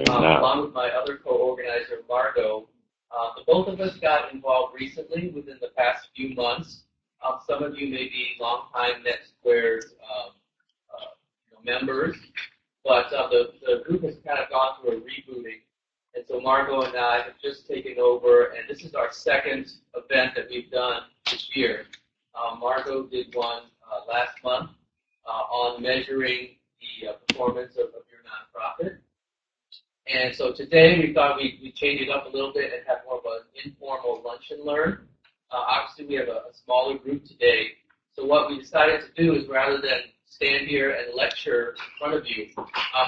along with my other co-organizer, Margot. The both of us got involved recently within the past few months. Some of you may be longtime NetSquared members, but the group has kind of gone through a rebooting. And so Margot and I have just taken over, and this is our second event that we've done this year. Margot did one last month on measuring the performance of your nonprofit. And so today we thought we'd change it up a little bit and have more of an informal lunch and learn. Obviously we have a smaller group today. So what we decided to do is rather than stand here and lecture in front of you,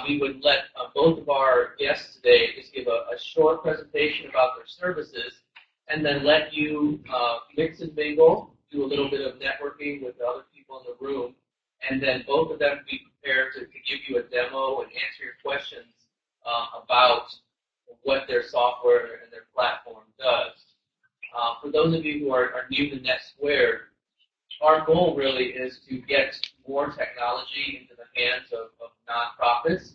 we would let both of our guests today just give a short presentation about their services and then let you mix and mingle, do a little bit of networking with the other people in the room, and then both of them be prepared to give you a demo and answer your questions about what their software and their platform does. For those of you who are new to NetSquared, our goal really is to get more technology into the hands of nonprofits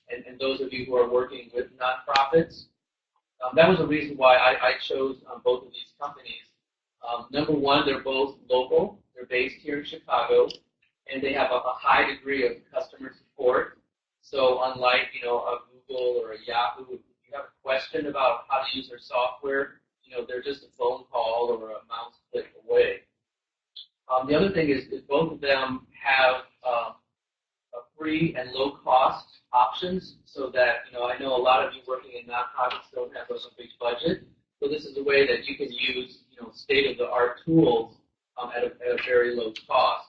and those of you who are working with nonprofits. That was the reason why I chose both of these companies. Number one, they're both local. They're based here in Chicago, and they have a high degree of customer support. So unlike, a Google or a Yahoo, if you have a question about how to use their software, they're just a phone call or a mouse click away. The other thing is both of them have free and low-cost options so that, I know a lot of you working in nonprofits don't have a big budget. So this is a way that you can use, state-of-the-art tools at a very low cost.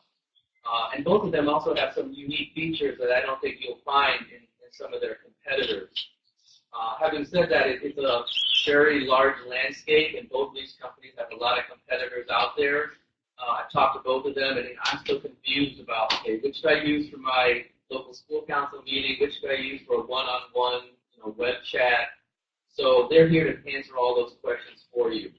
And both of them also have some unique features that I don't think you'll find in some of their competitors. Having said that, it's a very large landscape, and both of these companies have a lot of competitors out there. I've talked to both of them, and I'm still confused about, okay, which should I use for my local school council meeting, which should I use for a one-on-one, web chat. So they're here to answer all those questions for you.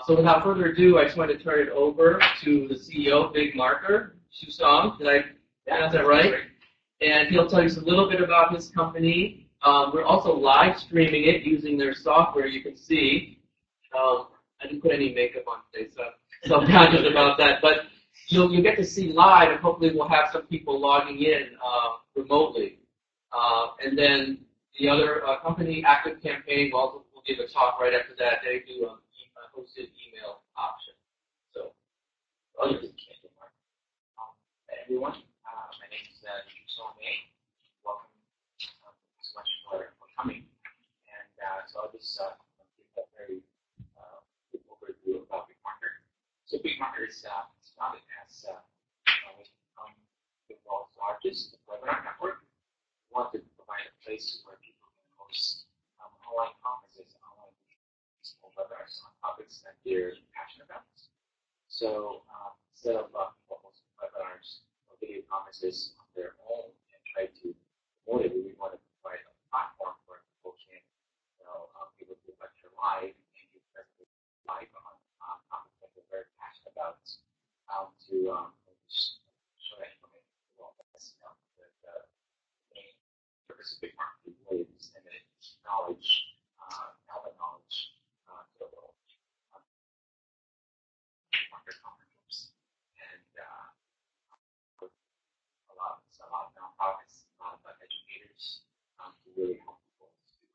So without further ado, I just want to turn it over to the CEO of BigMarker, Shusong. Did I pronounce that right? And he'll tell you a little bit about his company. We're also live streaming it using their software. You can see. I didn't put any makeup on today, so I'm conscious about that. But you'll get to see live, and hopefully we'll have some people logging in remotely. And then the other company, ActiveCampaign, will give a talk right after that. They do a hosted email option. So, everyone, my name is Shusong. Welcome so much for coming. And so I'll just give a very quick overview about BigMarker. So BigMarker is founded as the world's largest webinar network. We want to provide a place where people can host online conferences, online webinars on topics that they're passionate about. So instead of hosting webinars or video conferences on their own and try to promote it, we want to provide a platform where people can, people do lecture live and do presentations live on topics that they're very passionate about to show that information to the world. That's the main purpose of BigMarker, really disseminate knowledge, help knowledge to the world. BigMarker conference and a lot of nonprofits, a lot of educators to really help people to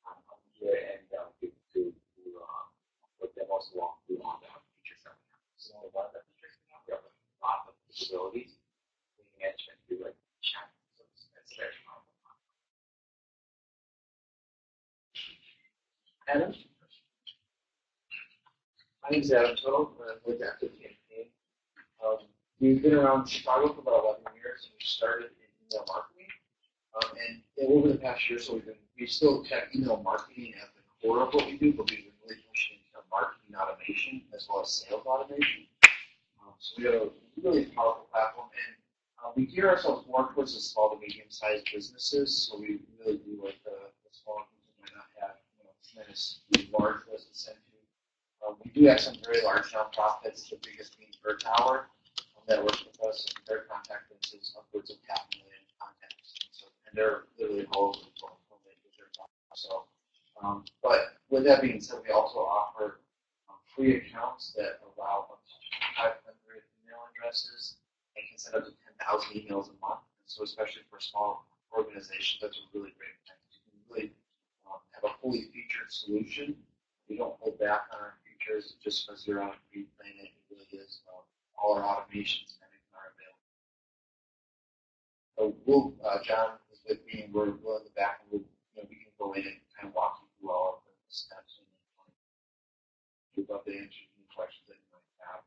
I'm here and with demos walk through all the features that we have. So one of the features we have a lot of capabilities, leading management through like chat. So that's very powerful. Adam? My name is Adam Tuttle. I'm with ActiveCampaign. We've been around Chicago for about 11 years, and we started in email marketing. And over the past year, so we still kept email marketing at the core of what we do, but we've been really pushing into marketing automation as well as sales automation. So we have a really powerful platform, and we gear ourselves more towards the small to medium-sized businesses. So we really do like the small ones that might not have tremendous large lists to send to. We do have some very large nonprofits, the biggest being Per Tower. that work with us, and their contact list is upwards of 500,000 contacts. And they're literally all over the world when they do their job. So, but with that being said, we also offer free accounts that allow up to 500 email addresses and can send up to 10,000 emails a month. And so, especially for small organizations, that's a really great thing. You can really have a fully featured solution. We don't hold back on our features just because you're on a free plan. It really is. All our automations and everything are available. So John is with me, and we're in the back, and we can go in and kind of walk you through all of the steps. And we'd love to answer any questions that you might have.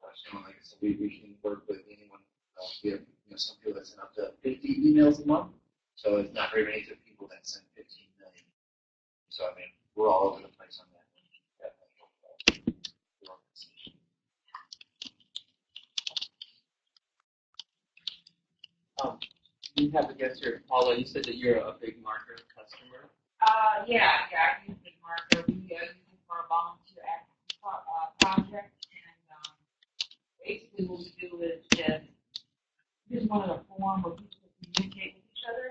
Like I said, we can work with anyone. We have some people that send up to 50 emails a month, so it's not very many people that send 15 million. So I mean, we're all over the place on that. You have a guest here, Paula. You said that you're a BigMarker customer. Yeah, I use BigMarker. We use it for a volunteer project, and basically what we do is just one of the form where people communicate with each other,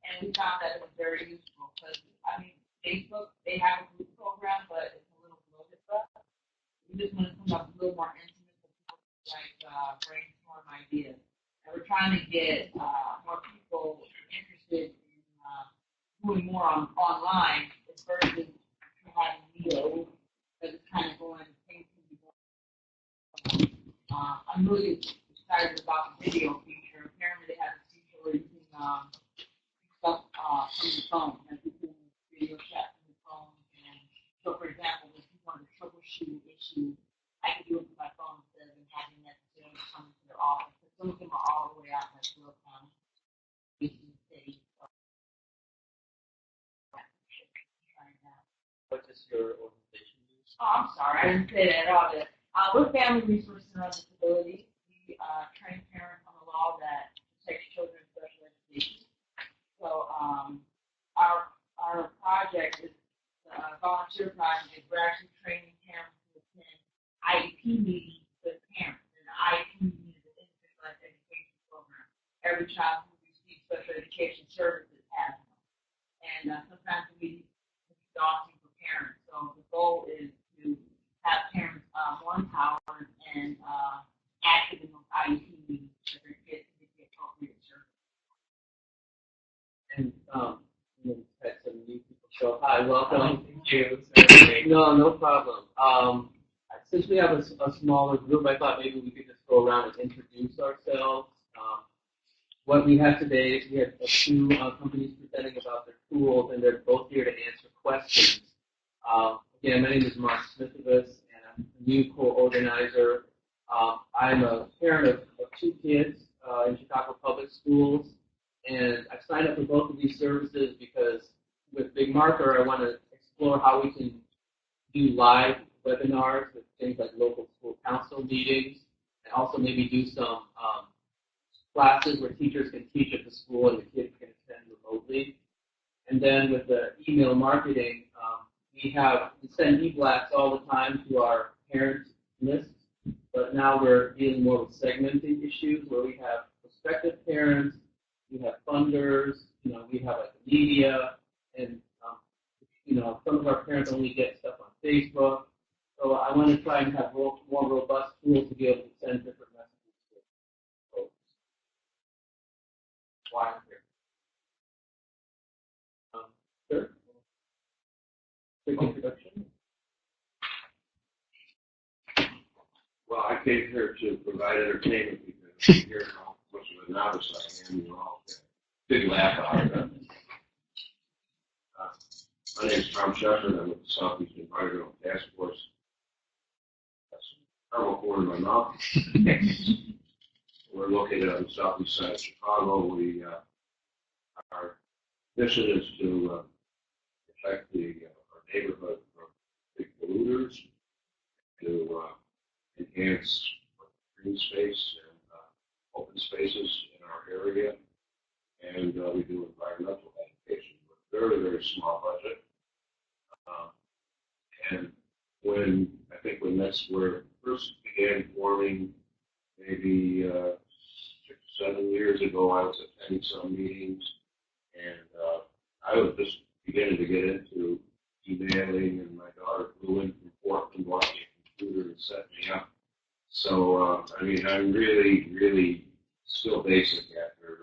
and we found that it was very useful because Facebook, they have a group program, but it's a little bloated for us. We just want to come up a little more intimate with people, like brainstorm ideas. And we're trying to get more people interested in doing more online versus having videos, because it's kind of going, things can be going. I'm really excited about the video feature. Apparently they have a feature where you can stuff from your phone, like you can video chat from your phone. And so, for example, if you want to troubleshoot issues, I can do it with my phone instead of having necessarily come to their office. Some of them are all the way out in Will County, Washington City. What does your organization do? Oh, I'm sorry, I didn't say that at all. We're Family Resource Center on Disability. We train parents on the law that protects children in special education. So our project is a volunteer project. We're actually training parents to attend IEP meetings with parents. And the IEP meeting is an individualized education program. Every child who receives special education services has one. And sometimes the meetings can be daunting for parents. So the goal is to have parents more empowered and active in those IEP meetings so their kids can get the appropriate service. And we've had some new people show. Hi, welcome. Thank you. No problem. Since we have a smaller group, I thought maybe we could just go around and introduce ourselves. What we have today is we have two companies presenting about their tools, and they're both here to answer questions. Again, my name is Mark Smithovus, and I'm a new co-organizer. I'm a parent of two kids in Chicago Public Schools, and I've signed up for both of these services because with BigMarker, I want to explore how we can do live webinars with things like local school council meetings, and also maybe do some classes where teachers can teach at the school and the kids can attend remotely. And then with the email marketing, we send e-blasts all the time to our parent list, but now we're dealing more with segmenting issues where we have prospective parents, we have funders, we have like the media, and some of our parents only get stuff on Facebook. So I want to try and have more robust tools to be able to send different messages to folks. Why I'm here. Sure. Quick introduction. Well, I came here to provide entertainment because I'm here how much of a novice I am. You all big laugh out of it. My name is Tom Shepard. I'm with the Southeast Environmental Task Force. That's a terrible word in my mouth. We're located on the southeast side of Chicago. Our mission is to protect our neighborhood from big polluters, to enhance green space and open spaces in our area, and we do environmental education with a very, very small budget. And when NetSquared first began forming maybe 7 years ago, I was attending some meetings, and I was just beginning to get into emailing, and my daughter flew in from Portland, bought me a computer and set me up. So, I mean, I'm really still basic after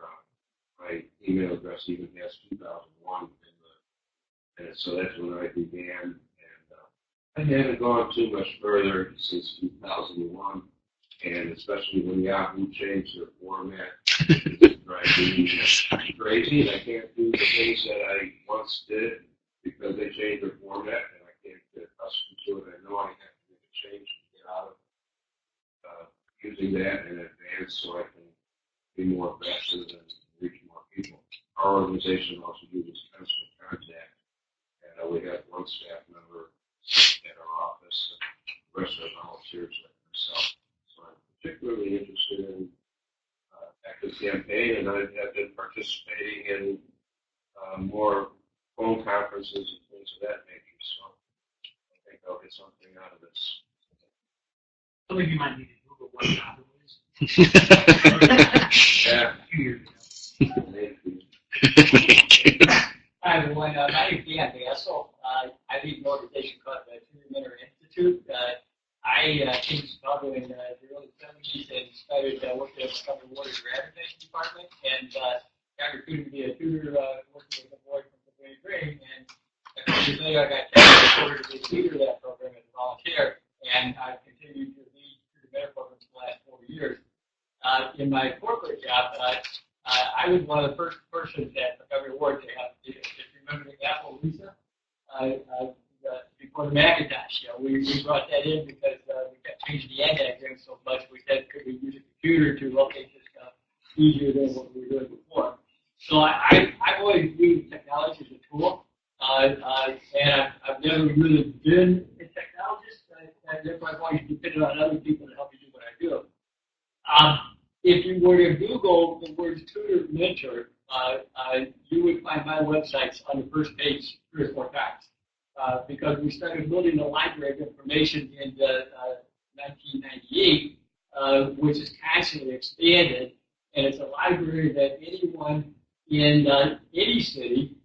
my email address even has 2001 in the, and so that's when I began. And I haven't gone too much further since 2001, and especially when Yahoo changed their format, drives me crazy, and I can't do the things that I once did because they changed their format, and I can't get accustomed to it. I know I have to make a change to get out of using that in advance so I can be more effective and reach more people. Our organization also uses constant contact, and we have one staff member at our office, and the rest are volunteers like myself. So I'm particularly interested in ActiveCampaign, and I have been participating in more phone conferences and things of that nature. So I think I'll get something out of this. Some of you might need to Google what Yahoo is. Yeah. A few years ago. Hi, everyone. My name is Dan Bassel. I lead an organization called the Tutor Mentor Institute. I came to Chicago in the early 70s and started working at the Chicago Waters Advertising Department, and got recruited to be a tutor working with a boy from the Green Green. And a couple years later, I got transferred to be a tutor of that program as a volunteer, and I've continued to lead Tutor Mentor programs for the last 4 years. In my corporate job, I was one of the first persons at the Federal Award to have, if you remember the Apple Lisa, before the Macintosh. We brought that in because we kept changing the end diagram so much. We said, could we use a computer to locate this stuff easier than what we were doing before? So I've always used technology as a tool, and I've never really been a technologist, and therefore I've always depended on other people to help me do what I do. If you were to Google the words tutor mentor, you would find my websites on the first page 3 or 4 times. Because we started building a library of information in 1998, which has constantly expanded, and it's a library that anyone in any city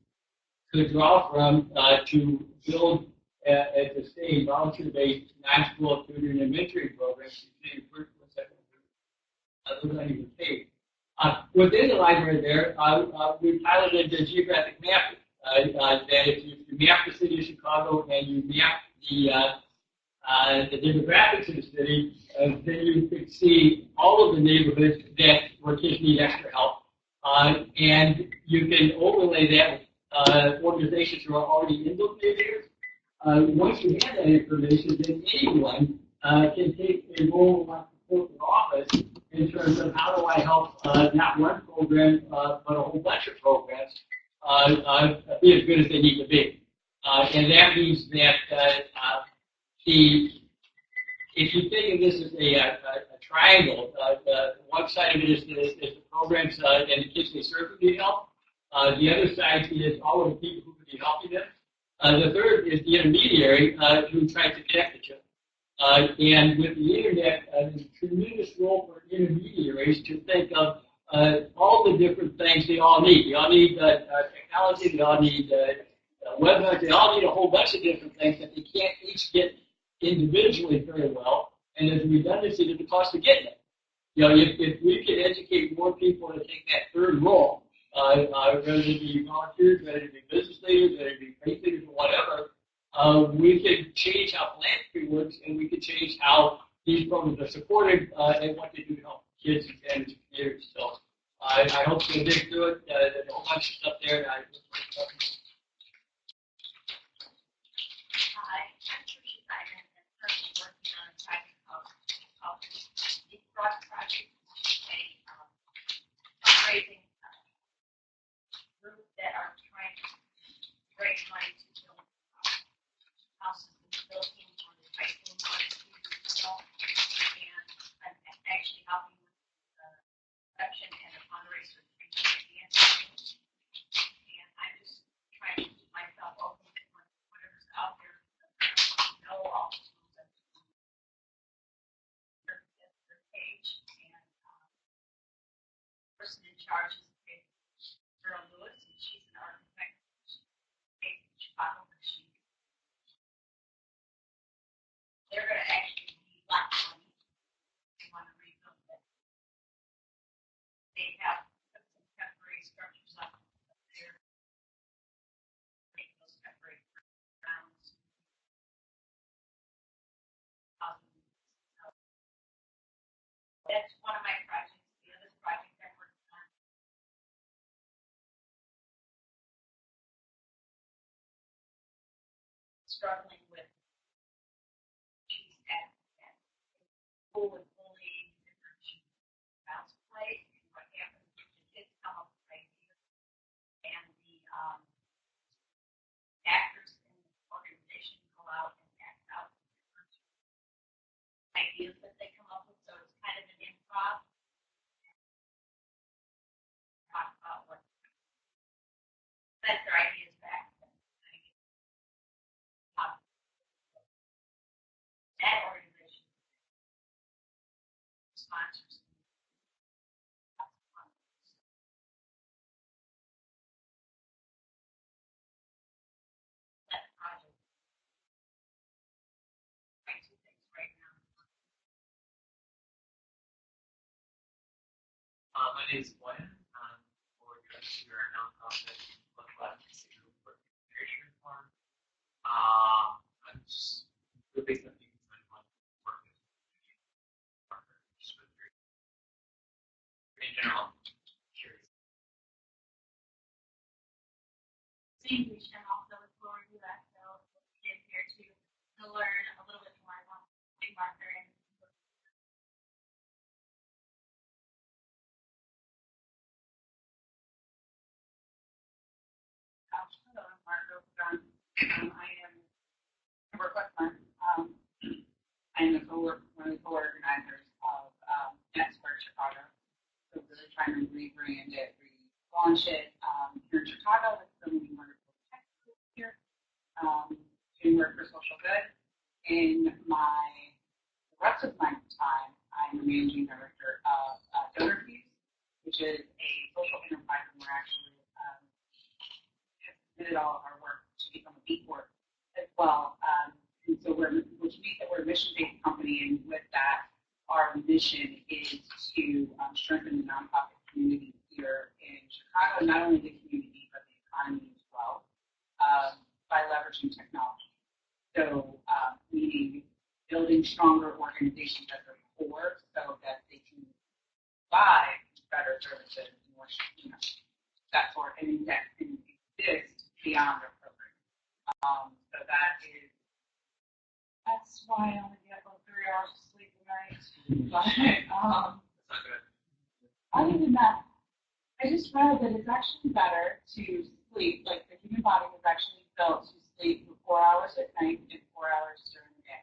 could draw from to build and sustain volunteer-based non-school tutoring and mentoring programs. Those aren't even paid. Within the library there, we piloted the geographic mapping. That if you map the city of Chicago and you map the demographics of the city, then you could see all of the neighborhoods where kids need extra help. And you can overlay that with organizations who are already in those neighborhoods. Once you have that information, then anyone can take a role on the corporate office in terms of how do I help not one program, but a whole bunch of programs be as good as they need to be. And that means that if you think of this as a triangle, one side of it is the programs and the kids they serve who need help. The other side is all of the people who could be helping them. The third is the intermediary who tries to connect the two. And with the internet, there's a tremendous role for intermediaries to think of all the different things they all need. They all need technology, they all need websites, they all need a whole bunch of different things that they can't each get individually very well, and there's a redundancy to the cost of getting it. If we can educate more people to take that third role, whether they be volunteers, whether they be business leaders, whether they be faith leaders, or whatever, we can change how philanthropy works, and we can change how these programs are supported and what they do to help kids and families and communities. So I hope you'll dig through it. There's a whole bunch of stuff there. Hi, I'm Tricia Simon, and I'm currently working on a project called the BigMarker project, a fundraising group that are trying to raise money to build houses in the Philippines on the Typhoon Monsoon. And I'm actually helping with the production and the fundraiser for the and I'm just person in charge is Girl Lewis, and she's an architect based in Chicago, Michigan. They're going to actually be black money. They want to rebuild it. They have put some temporary structures up there. Make those temporary grounds. That's one of my projects. The other project I'm working on. Struggling with cheese at school with bullying, different bounce play, and what happens if the kids come up with ideas and the actors in the organization go out and act out different ideas that they come up with. So it's kind of an improv. Talk about what send their ideas back. That organization sponsors that project. I do things right now. My name is Glenn. We're a nonprofit local advocacy group for immigration reform. I'm just the big thing I want to work with BigMarker, just with in general. Curious. Same reach, and also look forward to that. So we'll get here to learn a little bit more about BigMarker and hello, I'm Margot. I work with Mark. I am one of the co-organizers of NetSquared Chicago. So really trying to rebrand it, relaunch it here in Chicago. It's so many wonderful tech schools here. Doing work for social good. In the rest of my time, I'm the managing director of Donor Fees, which is a social enterprise, and we're actually have submitted all of our work to become a B Corp as well. And so which means that we're a mission-based company, and with that, our mission is to strengthen the nonprofit community here in Chicago, not only the community, but the economy as well, by leveraging technology. So, meaning building stronger organizations at their core so that they can provide better services and more, that sort, and that can exist beyond their program. So that's why I only get about 3 hours of sleep a night. But, That's not good. other than that, I just read that it's actually better to sleep, like the human body is actually built to sleep for 4 hours at night and 4 hours during the day.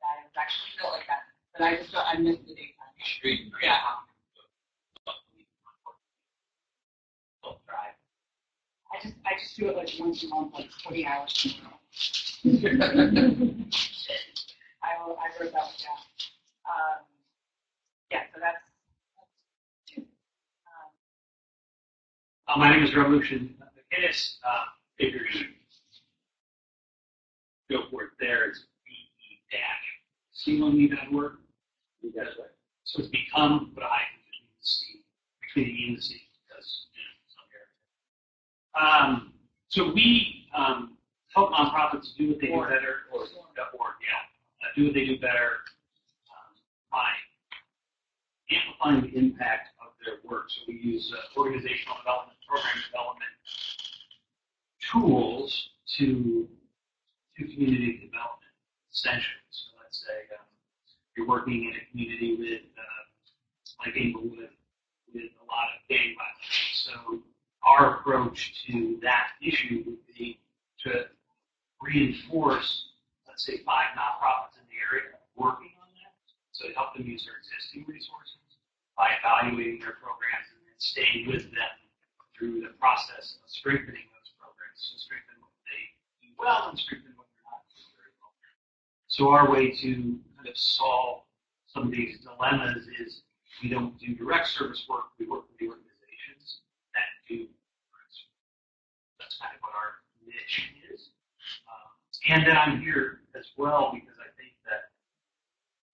That is actually built like that. But I miss the daytime. Yeah. I just do it like once a month, like 40 hours tomorrow. I wrote that one down. Yeah, so that's two. My name is Revolution McInnes. Figures go for it there. It's be-clone.org. So it's become, but I between the C, between the E and the C, because some here. So we help nonprofits do what they do better, or do what they do better by amplifying the impact of their work. So we use organizational development, program development tools to community development, essentially. So let's say you're working in a community with, like Inglewood, with a lot of gang violence. So our approach to that issue would be to reinforce, let's say, 5 nonprofits in the area working on that. So to help them use their existing resources by evaluating their programs and then staying with them through the process of strengthening those programs. So strengthen what they do well and strengthen what they're not doing very well. So our way to kind of solve some of these dilemmas is we don't do direct service work. And then I'm here as well because I think that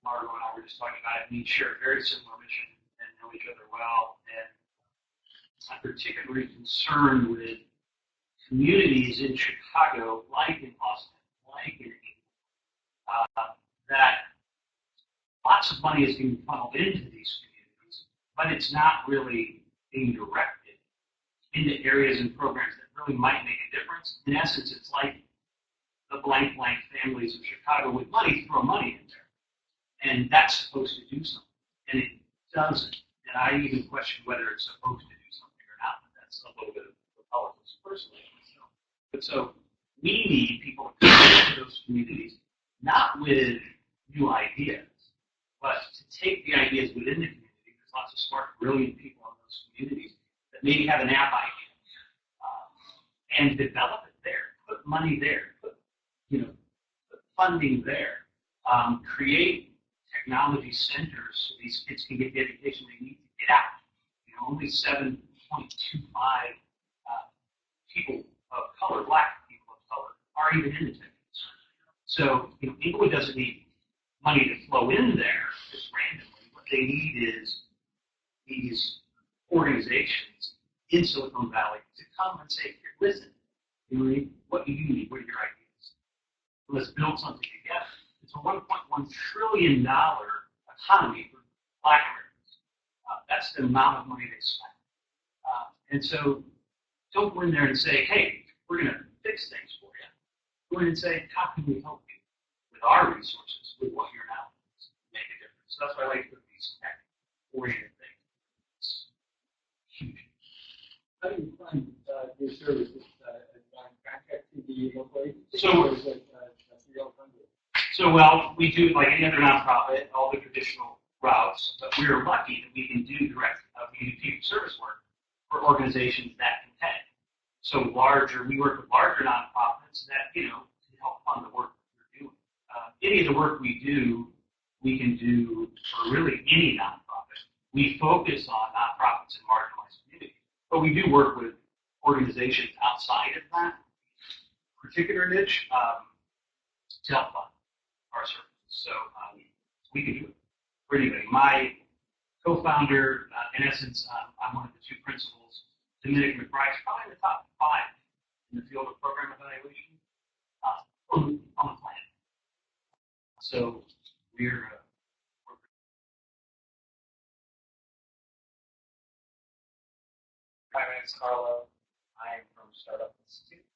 Margo and I were just talking about it. We share a very similar mission and know each other well. And I'm particularly concerned with communities in Chicago, like in Boston, like in England, that lots of money is being funneled into these communities, but it's not really being directed into areas and programs that really might make a difference. In essence, it's like the blank families of Chicago with money, throw money in there. And that's supposed to do something. And it doesn't. And I even question whether it's supposed to do something or not. But that's a little bit of politics personally. But so we need people to come into those communities, not with new ideas, but to take the ideas within the community. There's lots of smart, brilliant people in those communities that maybe have an app idea and develop it there, put money there, put funding there, create technology centers so these kids can get the education they need to get out. Only 7.25 people of color, black people of color, are even in the tech industry. So, Inglewood doesn't need money to flow in there just randomly. What they need is these organizations in Silicon Valley to come and say, listen, what do you need? What are your ideas? Let's build something together. It's a $1.1 trillion economy for black Americans. That's the amount of money they spend. And so don't go in there and say, hey, we're going to fix things for you. Go in and say, how can we help you with our resources, with what you're now to make a difference? So that's why I like to put these tech-oriented things. It's huge. How do you find your services? Contact to the local agency? Well, we do, like any other nonprofit, all the traditional routes, but we're lucky that we can do direct, we do fee service work for organizations that can pay. So we work with larger nonprofits that, to help fund the work that we're doing. Any of the work we do, we can do for really any nonprofit. We focus on nonprofits in marginalized communities, but we do work with organizations outside of that particular niche to help fund our services. So we can do it for anybody. My co-founder, in essence, I'm one of the two principals. Dominic McBride's probably in the top 5 in the field of program evaluation on the planet. So we're Hi, my name is Carlo. I am from Startup Institute.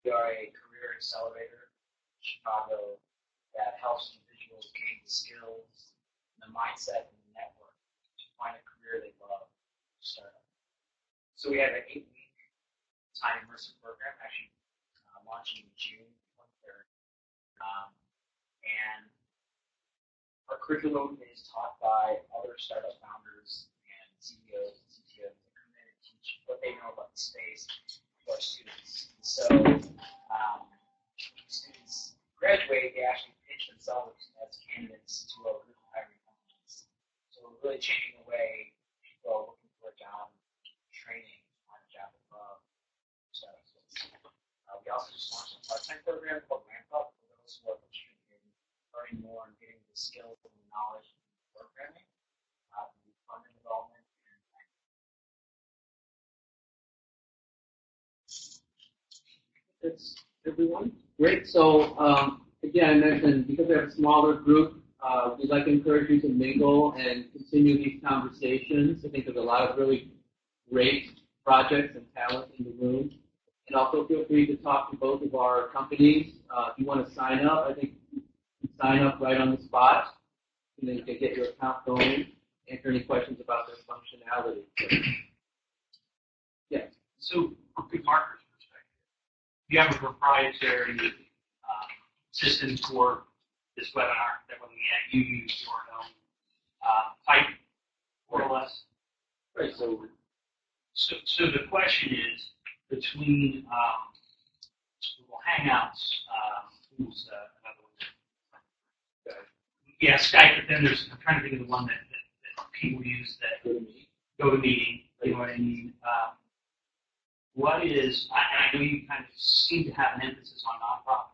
We are a career accelerator in Chicago that helps individuals gain the skills, and the mindset, and the network to find a career they love to start up. So we have an 8-week time immersive program, actually launching June 23rd. And our curriculum is taught by other startup founders and CEOs and CTOs that come in and teach what they know about the space to our students. And so when students graduate, they actually pitch themselves as candidates to our group hiring companies. So we're really changing the way people are looking for a job, training on a job above startup space. We also just launched a part-time program called Ramp Up for those who are interested in learning more and getting the skills and the knowledge in programming, funding development, and That's everyone. Great. So again, I mentioned because we have a smaller group, we'd like to encourage you to mingle and continue these conversations. I think there's a lot of really great projects and talent in the room. And also feel free to talk to both of our companies. If you want to sign up, I think you can sign up right on the spot, and then you can get your account going, answer any questions about their functionality. Yeah. So from BigMarker's perspective, you have a proprietary system for this webinar that when we add, you use your own type, more or less. Right. So the question is, between Google Hangouts, who's another one? Yeah, Skype, but then I'm trying to think of the one that people use that go to meeting, you know what I mean? What is, and I know you kind of seem to have an emphasis on nonprofit.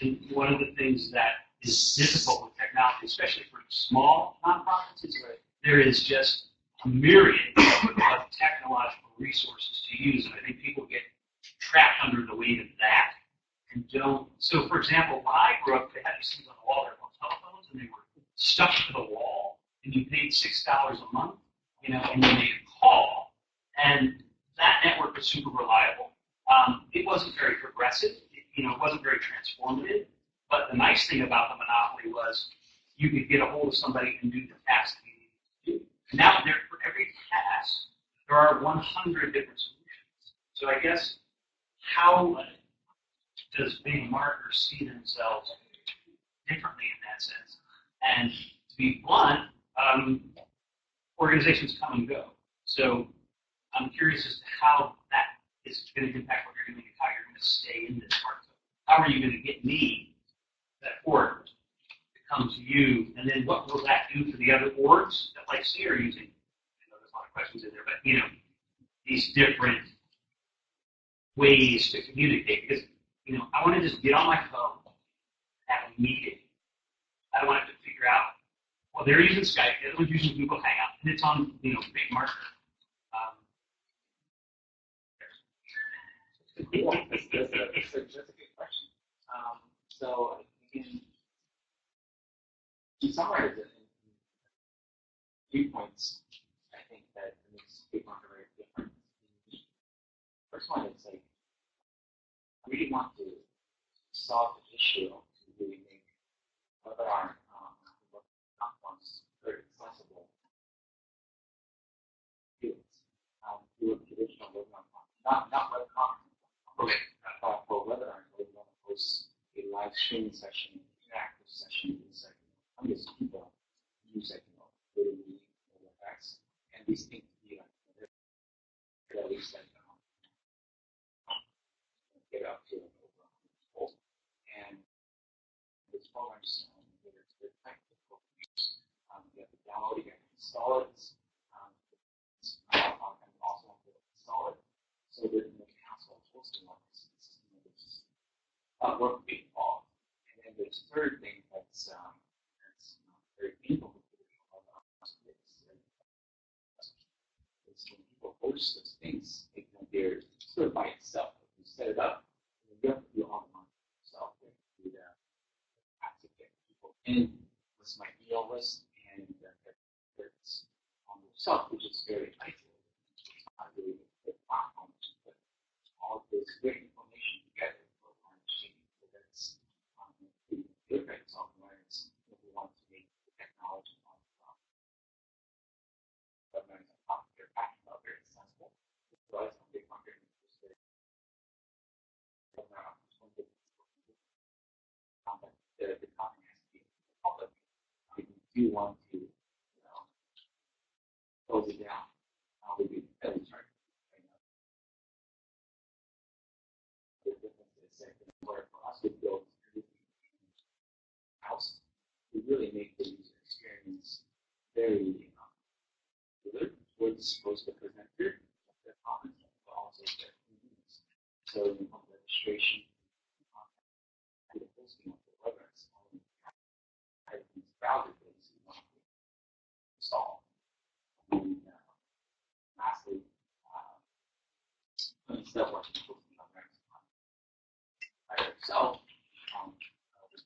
And one of the things that is difficult with technology, especially for small nonprofits, is there is just a myriad of technological resources to use, and I think people get trapped under the weight of that and don't. So, for example, when I grew up, they had these things on the wall, they were on telephones, and they were stuck to the wall, and you paid $6 a month, and you made a call, and that network was super reliable. It wasn't very progressive. It wasn't very transformative. But the nice thing about the monopoly was you could get a hold of somebody and do the task that you needed to do. And now, for every task, there are 100 different solutions. So I guess, how does BigMarker see themselves differently in that sense? And to be blunt, organizations come and go. So I'm curious as to how that is going to impact what you're doing and how you're going to stay in this market. How are you going to get me, that org, to come to you? And then what will that do for the other orgs that, like, say, are using, there's a lot of questions in there, but, these different ways to communicate? Because, I want to just get on my phone, have a meeting. I don't want to have to figure out, well, they're using Skype, the other one's using Google Hangout, and it's on, BigMarker. That's a good question. So, again, to summarize it in 3 points, I think that makes BigMarker very different. First one is like, I really want to solve the issue of to really make webinar platforms very accessible to a traditional webinar platform, not web conference. Okay. For webinars, we want to host a live streaming session, interactive session, inside hundreds of people use it, video meeting, WebEx, and these things be like at least like get up to over 100 people. And these programs, they're technical. You have to download it, you have to install it, and also have to install it. So that the council hosting on this system is work being involved. And then there's a third thing that's very painful with traditional webinars is when people host those things, they're sort of by itself. You set it up, and you have to do all the money yourself. You have to do that. You have to get people in with my email list, and it's on yourself, which is very isolated. It's not really a good platform to put all this great information together for one machine. So that's the effects of learners if we want to make the technology on webinars and talk they're passionate about very accessible. So I think BigMarker is very the content has to be public. If you do want to close it down, we'd be fairly sorry. The difference is that for us to build house, we really make the user experience very good towards the presenter, the comments, but also the convenience. So in registration, and the posting of the webinars, these browser things you want to install. And lastly, instead of watching posting webinars by yourself,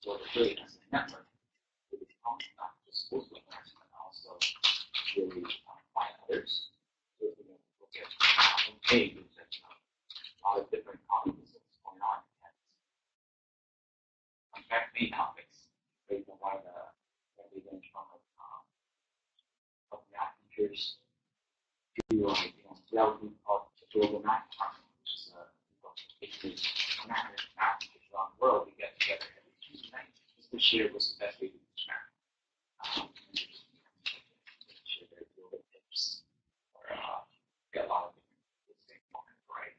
what it really has a network. It becomes not just post webinars, but also really find others. So if you look at pages, there's a lot of different comments that's going on. In fact, main topics based on why the bench from math teachers to that would be called the global math department, which is basically math teachers around the world to get together every Tuesday night. This year was the best way to teach math. Share their global tips or get a lot of different things right.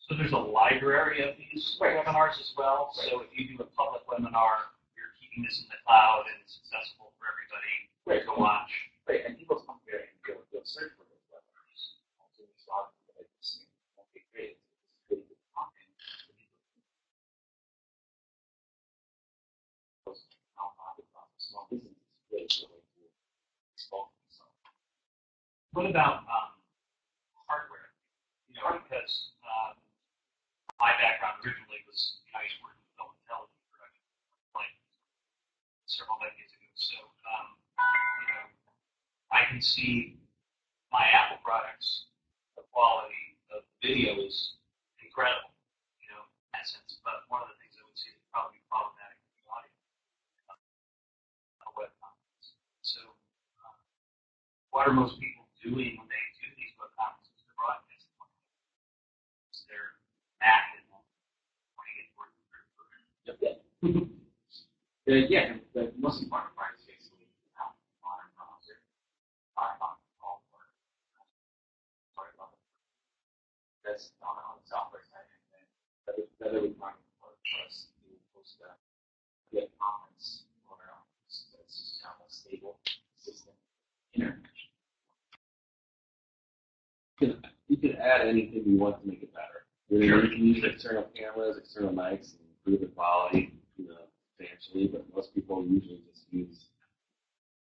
So there's a library of these webinars as well. Right. So if you do a public webinar, you're keeping this in the cloud and it's accessible for everybody to watch. Right, and people come here and they'll search for those webinars. Also, there's a lot of people that just won't be great. It's really good content. What about hardware? Because my background originally was I used to work in film and television production, like several decades ago. So I can see my Apple products, the quality of video is incredible, in that sense. But one of the things I would see is probably problematic in the audio, web conference. So, what are most people doing when they do these web conferences? They're broadcasting. They're active on putting it work. Yeah, the most important part is basically modern browser, Firefox, all work. That's on the software side, and then the other requirement for us to host a web conference for that's kind of a stable system internet. You can add anything you want to make it better. You can use external cameras, external mics, and improve the quality, substantially. But most people usually just use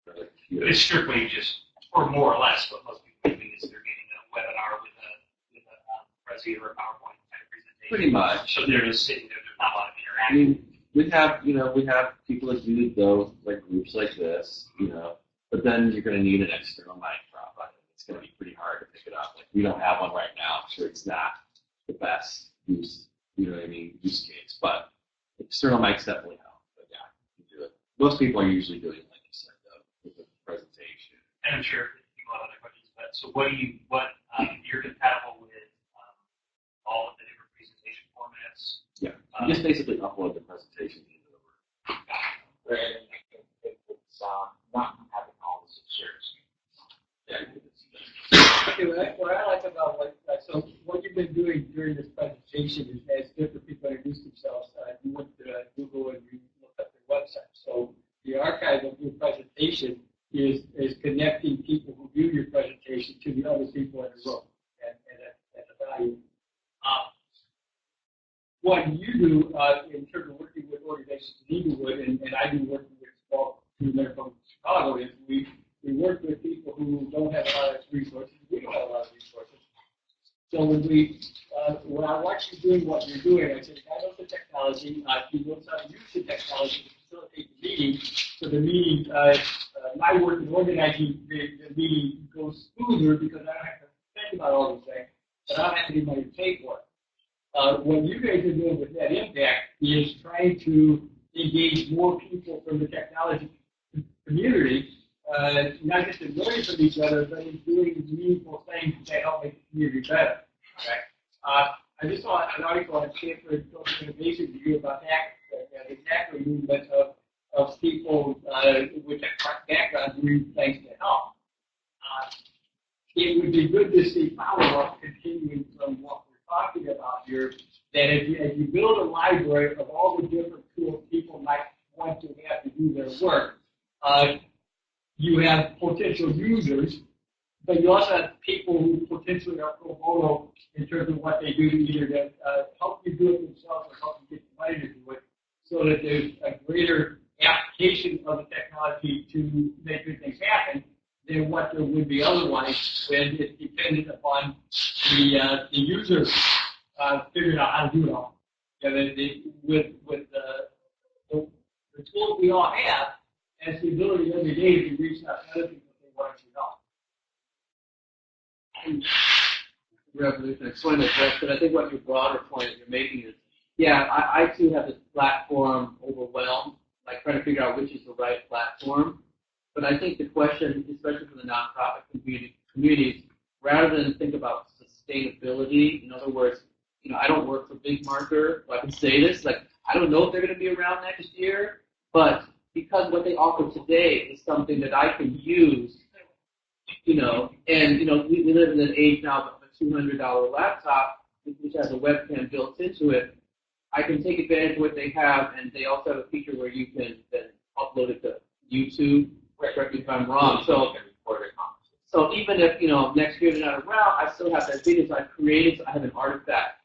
their computer. It's strictly just, or more or less, what most people are doing is they're getting a webinar with a presentation or a PowerPoint kind of presentation. Pretty much. So they're just sitting there. There's not a lot of I interaction. mean, we have people that do those like groups like this, but then you're going to need an external mic probably. It's going to be pretty hard to pick it up. Like we don't have one right now. I'm sure it's not the best use case, but external mics definitely help. But yeah, you do it. Most people are usually doing it like you said, though, with the presentation. And I'm sure people have other questions, but so you're compatible with all of the different presentation formats? Yeah, you just basically upload the presentation into the Word. Right, and it's not having all the secure screens. Yeah. Okay, what I like about so what you've been doing during this presentation is as different people introduce themselves, you went to Google and you looked up their website. So the archive of your presentation is connecting people who view your presentation to the other people in the room, and that's a value. What you do in terms of working with organizations in Inglewood, and I do working with small students from Chicago, is we work with people who don't have a lot of resources. We don't have a lot of resources. So when I watch you doing what you're doing, I say, I know the technology. He knows how to use the technology to facilitate the meeting. So the meeting, my work in organizing the meeting goes smoother because I don't have to think about all these things, but I don't have anybody to pay for it. What you guys are doing with Net Impact is trying to engage more people from the technology community, not just in learning from each other, but in doing meaningful things that help make the community better. Okay? I just saw an article on Stanford Social Innovation Review about the hacker movement of people with tech backgrounds doing things to help. It would be good to see follow-up continuing from what we're talking about here, that as you build a library of all the different tools people might want to have to do their work, you have potential users, but you also have people who potentially are pro bono in terms of what they do, either to help you do it themselves or help you get money to do it, so that there's a greater application of the technology to make good things happen than what there would be otherwise when it's dependent upon the user figuring out how to do it all. With the tools we all have, and the ability every day to reach out to other people if they want to know. Revolution. I just wanted to address that. I think what your broader point that you're making is, yeah, I too have this platform overwhelmed, like trying to figure out which is the right platform. But I think the question, especially for the nonprofit communities, rather than think about sustainability, in other words, I don't work for BigMarker, so I can say this, I don't know if they're going to be around next year, but because what they offer today is something that I can use, we live in an age now of a $200 laptop, which has a webcam built into it. I can take advantage of what they have, and they also have a feature where you can then upload it to YouTube. Correct me if I'm wrong. So even if next year they're not around, I still have that video. So I've created. So I have an artifact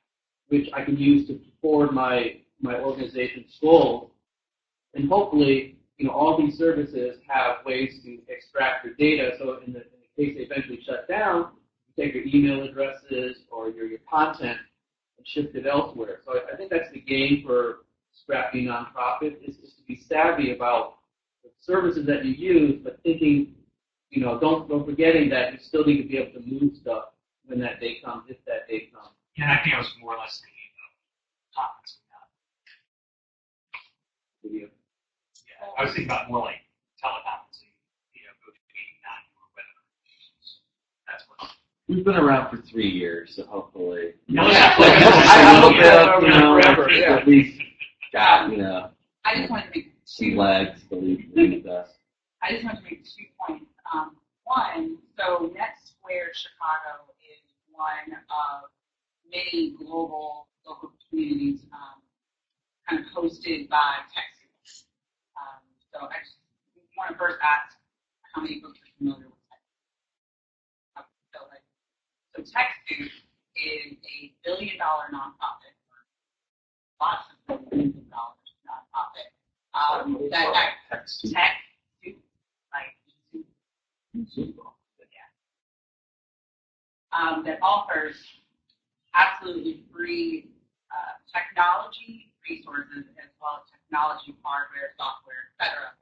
which I can use to forward my organization's goals, and hopefully, all these services have ways to extract your data. So in the case they eventually shut down, you take your email addresses or your content and shift it elsewhere. So I think that's the game for scrappy nonprofit is to be savvy about the services that you use, but thinking, don't forgetting that you still need to be able to move stuff when that day comes, if that day comes. Yeah, I think I was more or less thinking about topics. Video. Yeah, I was thinking about more like teleconferencing, go to a meeting, not do a webinar. That's what. We've been around for 3 years, so hopefully. I hope at least got, I just wanted to make some legs, believe us. I just want to make 2 points. One, so NetSquared Chicago is one of many global local communities kind of hosted by TechSoup. So I just want to first ask how many folks are familiar with TechSoup. So TechSoup is a $1 billion nonprofit, lots of billions of dollars nonprofit. TechSoup, that offers absolutely free technology resources as well as technology, hardware, software, etc.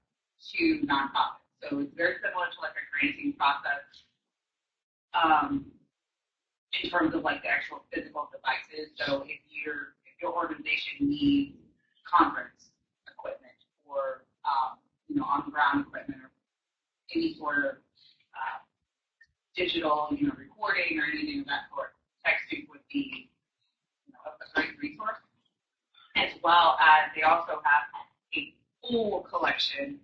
to nonprofits. So it's very similar to like a granting process in terms of like the actual physical devices. So if your organization needs conference equipment or on-the-ground equipment or any sort of digital, recording or anything of that sort, TechSoup would be, a great resource. As well as they also have a full collection,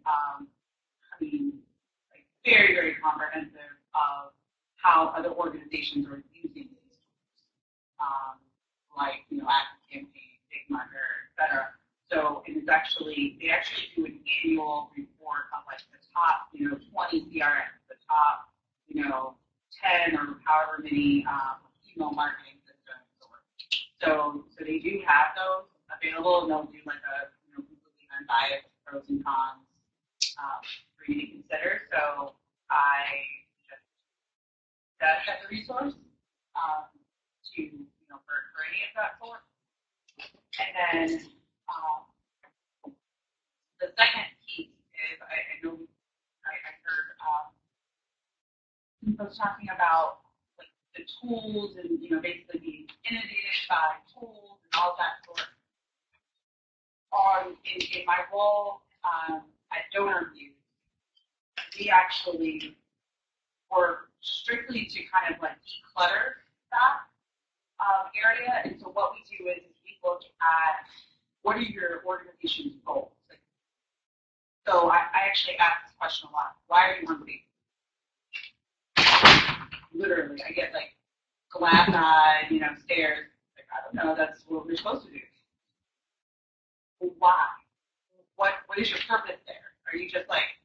very, very comprehensive of how other organizations are using these tools, like ActiveCampaign, BigMarker, etc. So it is they actually do an annual report of like the top, 20 CRMs, the top, 10 or however many email marketing systems. So they do have those available, and they'll do like a completely unbiased pros and cons for you to consider. So I just that as a resource to for any of that sort. And then the second piece is I know I heard folks talking about like the tools and basically being inundated by tools and all of that sort. In my role at Donor View, we actually work strictly to kind of like declutter that area. And so what we do is we look at what are your organization's goals. So I actually ask this question a lot. Why are you on Facebook? Literally, I get like glass-eyed, stares. Like, I don't know, that's what we're supposed to do. Why? What is your purpose there? Are you just like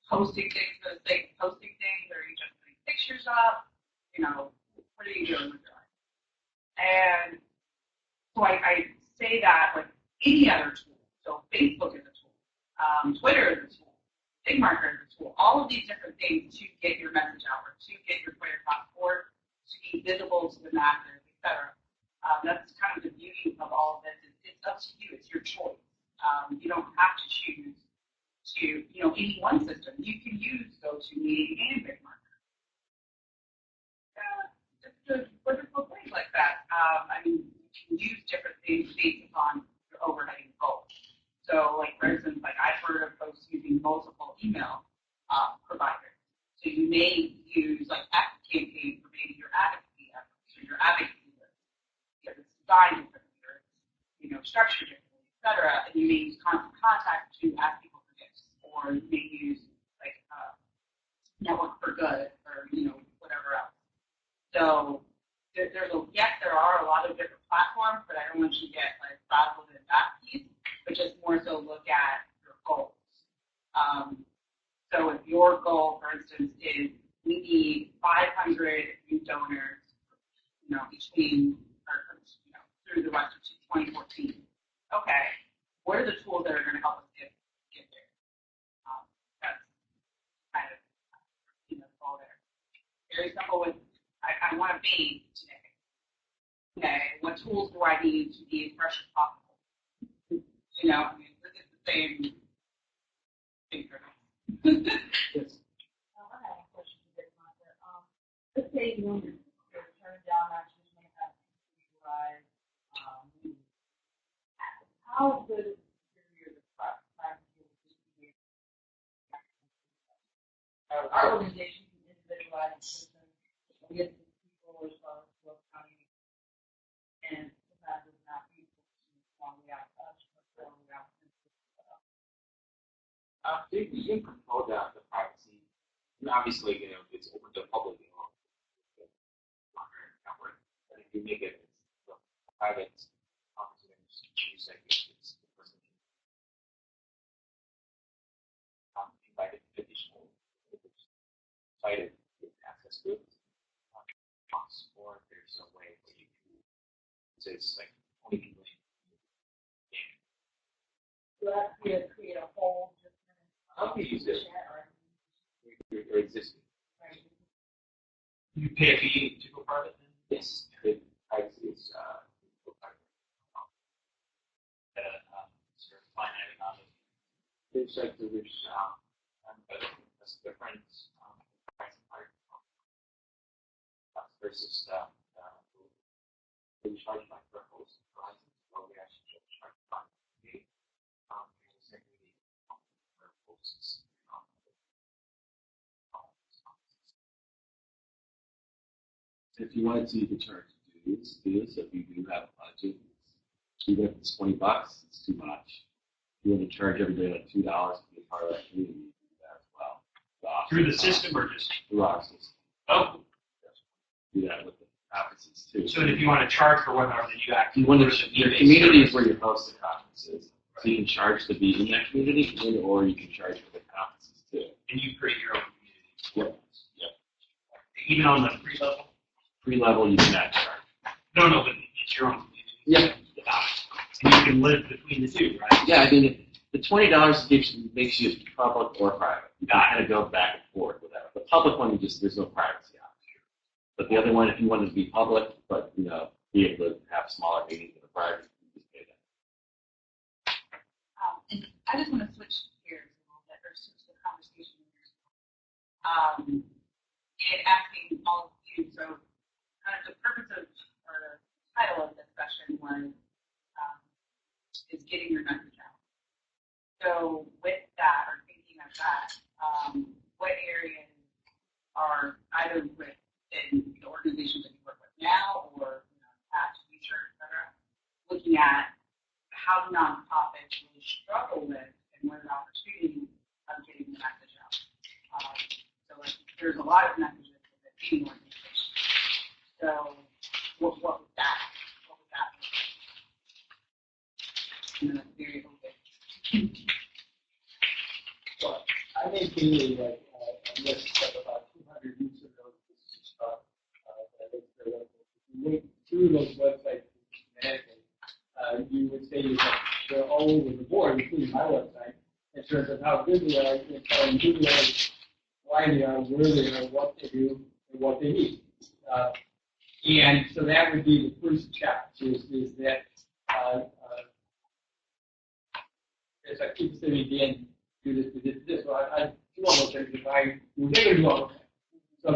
posting things for the sake of posting things? Or are you just putting pictures up? What are you doing with your life? And so I say that like any other tool. So Facebook is a tool. Twitter is a tool. BigMarker is a tool. All of these different things to get your message out or to get your Twitter passport, to be visible to the masses, etc. That's kind of the beauty of all of this. It's up to you. It's your choice. You don't have to choose to, any one system. You can use GoToMeeting and BigMarker. Just wonderful things like that. You can use different things based upon your overheading goals. So, like for instance, I've heard of folks using multiple email providers. So you may use like ActiveCampaign for maybe your advocacy efforts or your advocacy list. Because it's designed differently, or it's structured differently, etc. And you may use constant contact to ask people for gifts, or you may use like Network for Good, or whatever else. So there are a lot of different platforms, but I don't want you to get like frazzled in that piece, but just more so look at your goals. So if your goal, for instance, is we need 500 new donors, between or through the rest of 2014. Okay, what are the tools that are going to help us get there? That's kind of the goal there. very simple with, I want to bathe today. Okay, what tools do I need to be as fresh as possible? You know, I mean, this is the same thing for me. Yes. I have a question for BigMarker. Let's say you want to turn down that you may have to how good is the privacy our organization can individualize the system, we get people as far as what's coming, and sometimes it's not useful to formally out us, but formally out. You can control the privacy. And obviously, you know, it's open to the public, you know, network. But if you make it private, obviously, you just choose that it's the person invited additional cited with access to it. Or there's a way that you can say it's like only people in the game. So that's to create a whole different How do you use it? Your existing. Right. You pay a fee to go private then? Yes. The privacy is sort of finite amount of. there's like there's but that's different pricing part versus we charge like per host for license, or we actually charge by fee. Secondly, per hosts. If you wanted to, you could charge dues. If you do have a budget, even if it's $20, it's too much. If you want to charge everybody like $2 to be a part of that community, you can do that as well. Through the system or just? Through our system. Oh. Do that with the conferences too. So if you want to charge for webinar, then you actually. You want to, your community is where you host the conferences. So you can charge to be in that community, or you can charge for the conferences too. And you create your own community. Yep. Even on the free level? Free level, you cannot charge. No, but it's your own community. Yeah. And you can live between the two, right? Yeah, I mean, the $20 makes you public or private. You gotta go back and forth with that. The public one, there's no privacy option. But the other one, if you wanted to be public, but be able to have smaller meetings with a private, you just pay that. And I just want to switch gears a little bit, or switch the conversation here. And asking all of you, so the purpose of, or the title of this session was, is getting your message out. So with that, or thinking of that, what areas are either within the organizations that you work with now, or past, future, et cetera, looking at how nonprofits really struggle with and what an opportunity of getting the message out. So there's a lot of messages within any organization. So what was that? What was that? That's very open. Well, I maintain a list of about 200 use of those pieces of stuff. If you went through those websites systematically, you would say they're all over the board, including my website, in terms of how good they are, in telling who they are, why they are, where they are, what they do, and what they need. And so that would be the first challenge, is that as I keep saying again, do this. So I do all those things. We're going to do all those things. So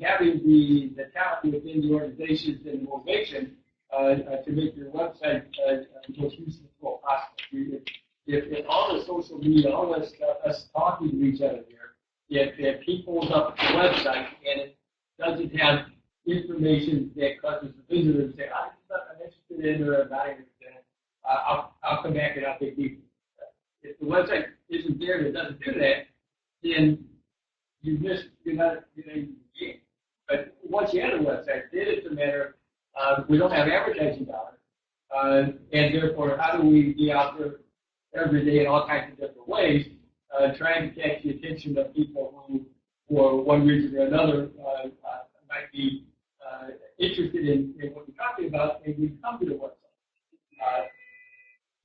having the talent within the organizations and the motivation to make your website most useful possible. If all the social media, all this us talking to each other here, if people pulls up the website and it doesn't have information that causes the visitor to say, I'm interested in or I'm not interested in it, I'll come back and I'll take you. If the website isn't there and it doesn't do that, then you're not in the game. But once you have a website, then it's a matter of we don't have advertising dollars, and therefore how do we be out there every day in all kinds of different ways, trying to catch the attention of people who for one reason or another might be interested in what you're talking about, and we come to the website.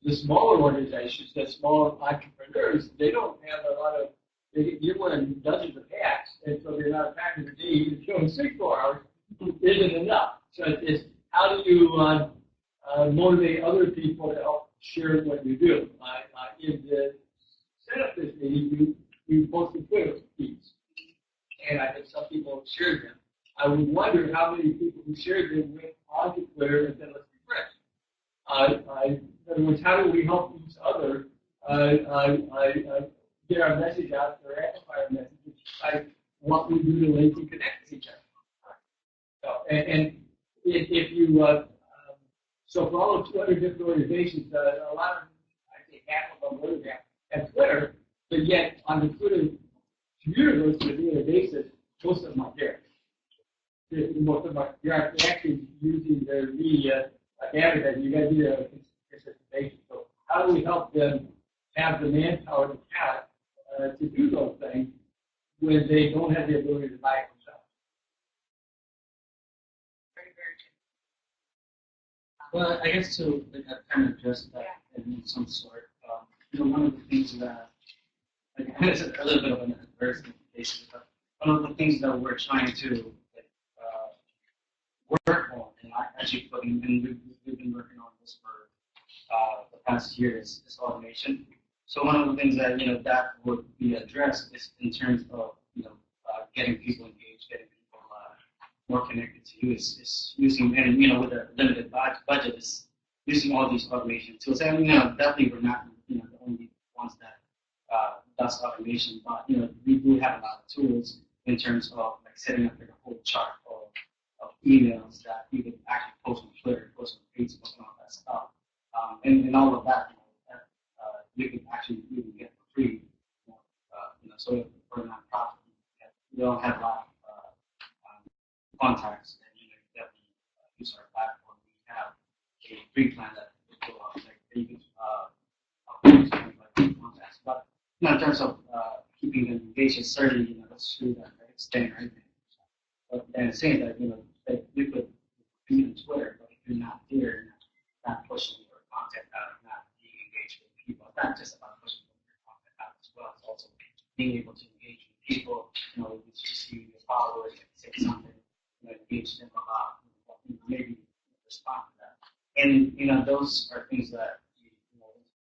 The smaller organizations, the smaller entrepreneurs, they don't have a lot of You're wearing dozens of hats, and so the amount of time in the day you can show in 4 hours isn't enough. So it's how do you motivate other people to help share what you do? In the setup this meeting, you posted Twitter feeds, and I think some people shared them. I would wonder how many people who shared them went onto Twitter and said, let's be friends. In other words, how do we help each other get our message out or amplify our message by what we do to link and connect with each other? So, and if you, so for all of 200 different organizations, a lot of, I think half of them have Twitter, but yet on the Twitter community on a daily basis, most of them aren't there. Most of them are, you're actually using their media data that you guys need a consistent basis. So how do we help them have the manpower to have to do those things when they don't have the ability to buy it themselves? Very, very good. Well, I guess to kind of address that in some sort, one of the things that, it's a little bit of an adverse implication, but one of the things that we're trying to work on, and I actually put in, and we've been working on this for the past year, is automation. So one of the things that that would be addressed is in terms of getting people engaged, getting people more connected to you, is using, and with a limited budget, is using all these automation tools. And definitely we're not the only ones that does automation, but we do have a lot of tools in terms of like setting up like a whole chart of emails that you can actually post on Twitter, post on Facebook, and all that stuff. And all of that, you can actually even get for free. So for a nonprofit, we don't have a lot of contacts, and you definitely use our platform. We have a free plan that will go out like you can contacts. But in terms of keeping them engaged, certainly that's true that extend right now. But then saying that that you could be on Twitter, but if you're not there, not pushing your content out, not being engaged with people, it's not just about pushing your content out as well. It's also being able to engage with people. You see your followers and say something, engage them about, maybe respond to that. And those are things that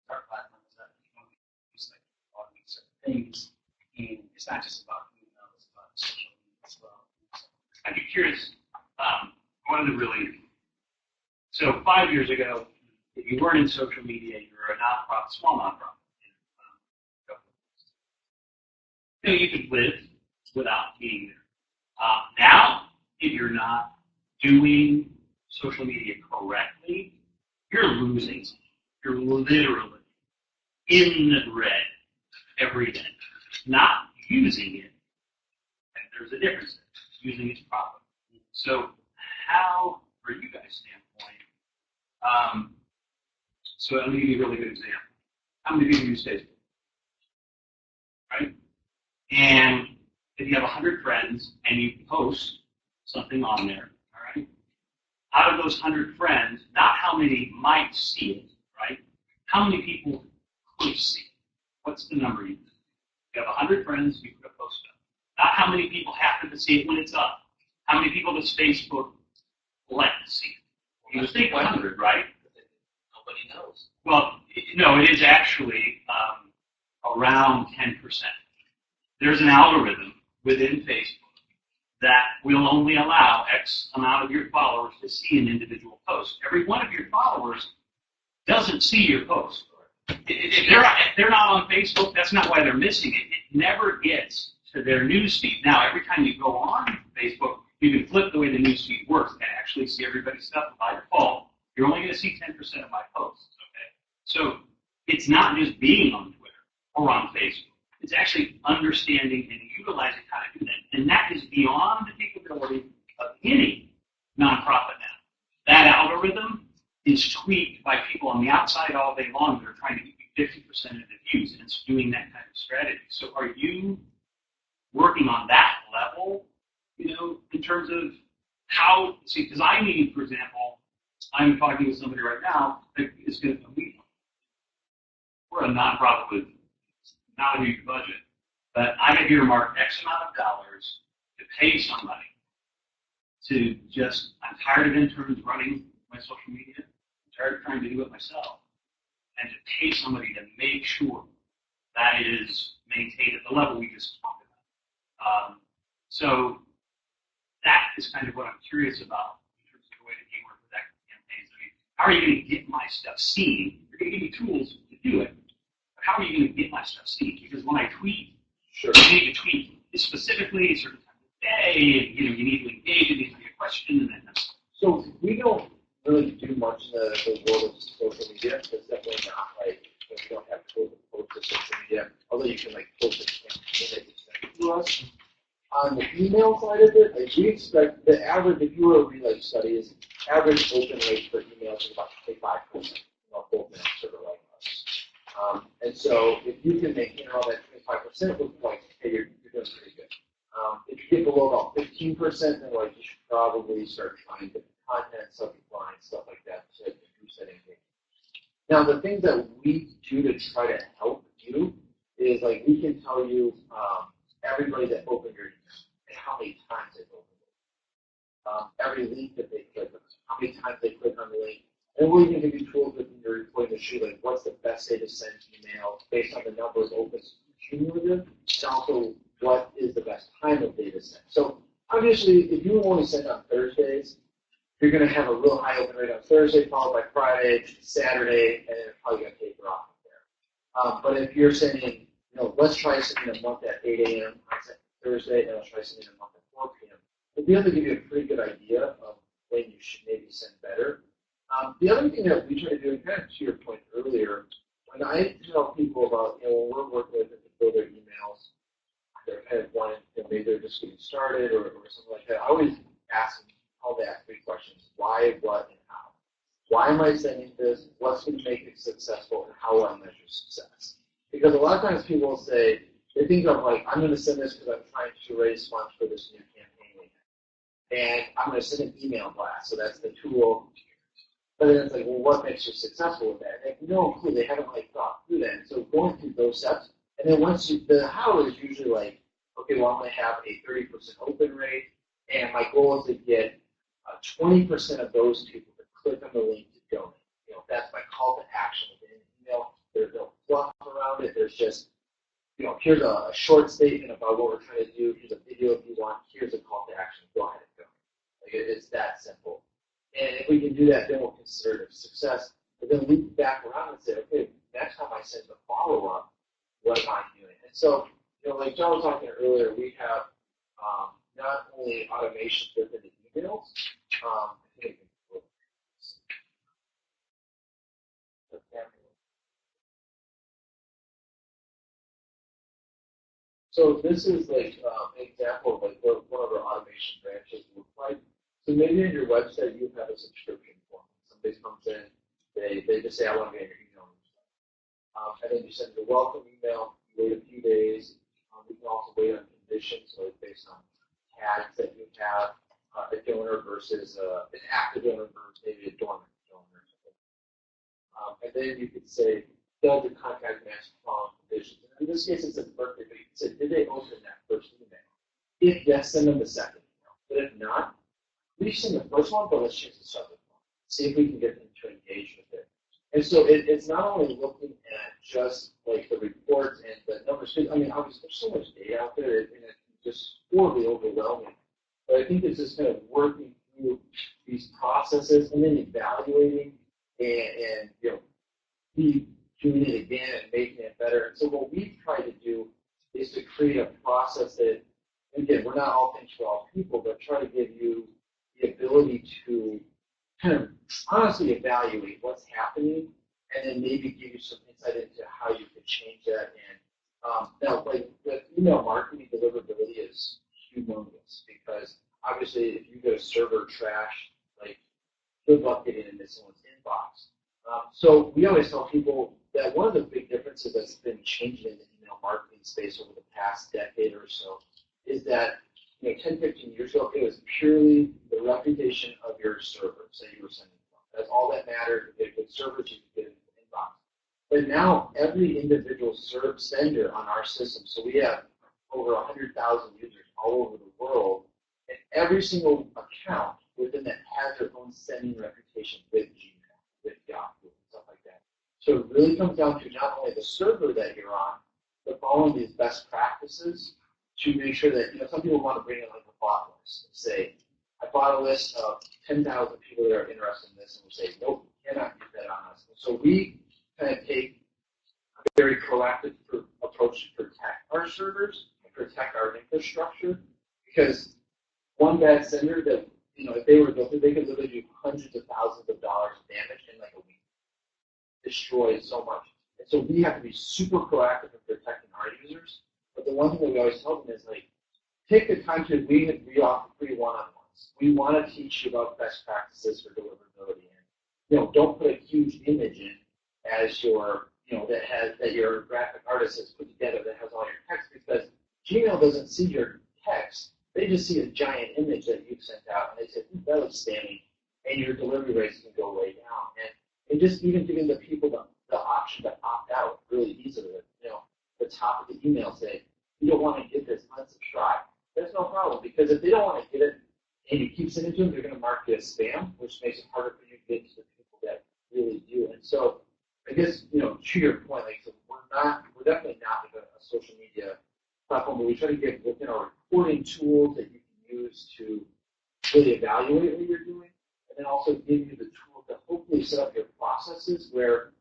our platform is that use like automate certain things, and it's not just about it's about social media as well. I'd be curious. One of the so 5 years ago, if you weren't in social media, you were a nonprofit, small nonprofit. You could live without being there. Now, if you're not doing social media correctly, you're losing something. You're literally in the red every day. Not using it, and there's a difference there. Using it properly. So how, for you guys' standpoint, so I'm going to give you a really good example. How many people use Facebook? Right? And if you have 100 friends and you post something on there, all right, out of those 100 friends, not how many might see it, right? How many people could see it? What's the number you think? You have 100 friends, you put a post up. Not how many people happen to see it when it's up. How many people does Facebook let see it? You would think 100, right? Nobody knows. Well, no, it is actually around 10%. There's an algorithm within Facebook that will only allow X amount of your followers to see an individual post. Every one of your followers doesn't see your post. If they're not on Facebook, that's not why they're missing it. It never gets to their newsfeed. Now, every time you go on Facebook, you can flip the way the newsfeed works and actually see everybody's stuff. By default, you're only going to see 10% of my posts. Okay, so it's not just being on Twitter or on Facebook. It's actually understanding and utilizing how to do that. And that is beyond the capability of any nonprofit now. That algorithm is tweaked by people on the outside all day long that are trying to get you 50% of the views, and it's doing that kind of strategy. So are you working on that level, in terms of how, because I need, for example, I'm talking with somebody right now that is going to meet. We're a nonprofit with not a huge budget, but I have earmarked X amount of dollars to pay somebody to just, I'm tired of interns running my social media, I'm tired of trying to do it myself, and to pay somebody to make sure that is maintained at the level we just talked about. So that is kind of what I'm curious about in terms of the way that you work with active campaigns. I mean, how are you going to get my stuff seen? You're going to give me tools to do it, but how are you going to get my stuff seen? Because when I tweet, Sure. you need to tweet specifically a certain time of day, and you need to engage, it needs to be a question, and then that's So we don't really do much in the world of social media. It's definitely not like, we don't have tools to post to social media, although you can like post a campaign that you send to us. On the email side of it, like we expect the average, if you were to read like studies, average open rate for emails is about 25%, full mail server like us. And so if you can maintain all that 25% with points, hey, you're doing pretty good. If you get below about 15%, then like you should probably start trying different content, subject lines, stuff like that to boost that engagement. Now the things that we do to try to help you is like we can tell you everybody that opened your email and how many times they've opened it. Every link that they click on, how many times they click on the link. And we'll even give you tools within your reporting machine, like what's the best day to send email based on the number of opens cumulative, and also what is the best time of day to send. So obviously, if you only send on Thursdays, you're going to have a real high open rate on Thursday, followed by Friday, Saturday, and then it's probably going to taper off from there. But if you're sending, let's try sending a month at 8 a.m. on Thursday, and let's try sending a month at 4 p.m. We'll be able to give you a pretty good idea of when you should maybe send better. The other thing that we try to do, and kind of to your point earlier, when I tell people about, when we're working with them to build their emails, they're kind of wanting, maybe they're just getting started or something like that, I always ask them, I'll ask 3 questions: why, what, and how. Why am I sending this? What's going to make it successful, and how will I measure success? Because a lot of times people will say, they think of like, I'm going to send this because I'm trying to raise funds for this new campaign we have. And I'm going to send an email blast, so that's the tool. But then it's like, well, what makes you successful with that? And they have no clue. They haven't like thought through that. So going through those steps, and then once you, the how is usually like, okay, well, I'm going to have a 30% open rate, and my goal is to get 20% of those people to click on the link to donate. That's my call to action within an email. There's no fluff around it. There's just, here's a short statement about what we're trying to do. Here's a video if you want. Here's a call to action. Go ahead and donate. Like it's that simple. And if we can do that, then we'll consider it a success. But then loop back around and say, okay, next time I send the follow-up, what am I doing? And so, like John was talking earlier, we have not only automation within the emails, so this is like an example of like what one of our automation branches look like. So maybe on your website you have a subscription form. Somebody comes in, they just say, I want to get your email. And then you send a welcome email, you wait a few days. We can also wait on conditions, so it's based on tags that you have, a donor versus an active donor versus maybe a dormant donor. And then you could say, does the contact match the following conditions? And in this case, it's a birthday, but you can say, did they open that first email? If yes, send them the second email. But if not, we send the first one, but let's change the subject one. See if we can get them to engage with it. And so it's not only looking at just like the reports and the numbers. I mean, obviously, there's so much data out there, and it's just horribly overwhelming. But I think it's just kind of working through these processes and then evaluating and be doing it again and making it better. And so what we've tried to do is to create a process that, again, we're not all things for all people, but try to give you the ability to kind of honestly evaluate what's happening and then maybe give you some insight into how you could change that. And now, like with email marketing, deliverability is humongous because obviously if you go to server trash, like good luck getting into someone's inbox. So we always tell people that one of the big differences that's been changing in the email marketing space over the past decade or so is that 10, 15 years ago, it was purely the reputation of your servers that you were sending from. That's all that mattered. If you had good servers, you could get into the inbox. But now, every individual sender on our system, so we have over 100,000 users all over the world, and every single account within that has their own sending reputation with Gmail, with Yahoo, and stuff like that. So it really comes down to not only the server that you're on, but following these best practices to make sure that, some people want to bring in like a bot list and say, I bought a list of 10,000 people that are interested in this, and we say, nope, you cannot use that on us. And so we kind of take a very proactive approach to protect our servers and protect our infrastructure, because one bad sender that, if they were guilty, they could literally do hundreds of thousands of dollars of damage in like a week. Destroy so much. And so we have to be super proactive in protecting our users. But the one thing that we always tell them is, like, take the time to, we offer free one-on-ones. We want to teach you about best practices for deliverability. And, don't put a huge image in as your, that your graphic artist has put together that has all your text, because Gmail doesn't see your text. They just see a giant image that you've sent out, and they say, that looks spammy, and your delivery rates can go way down. And just even giving the people the option to opt out really easily. The top of the email say, you don't want to get this, unsubscribe. That's no problem, because if they don't want to get it and you keep sending to them, they're going to mark it as spam, which makes it harder for you to get to the people that really do. And so, I guess, to your point, like, so we're definitely not like a social media platform, but we try to get within our reporting tools that you can use to really evaluate what you're doing, and then also give you the tools to hopefully set up your processes where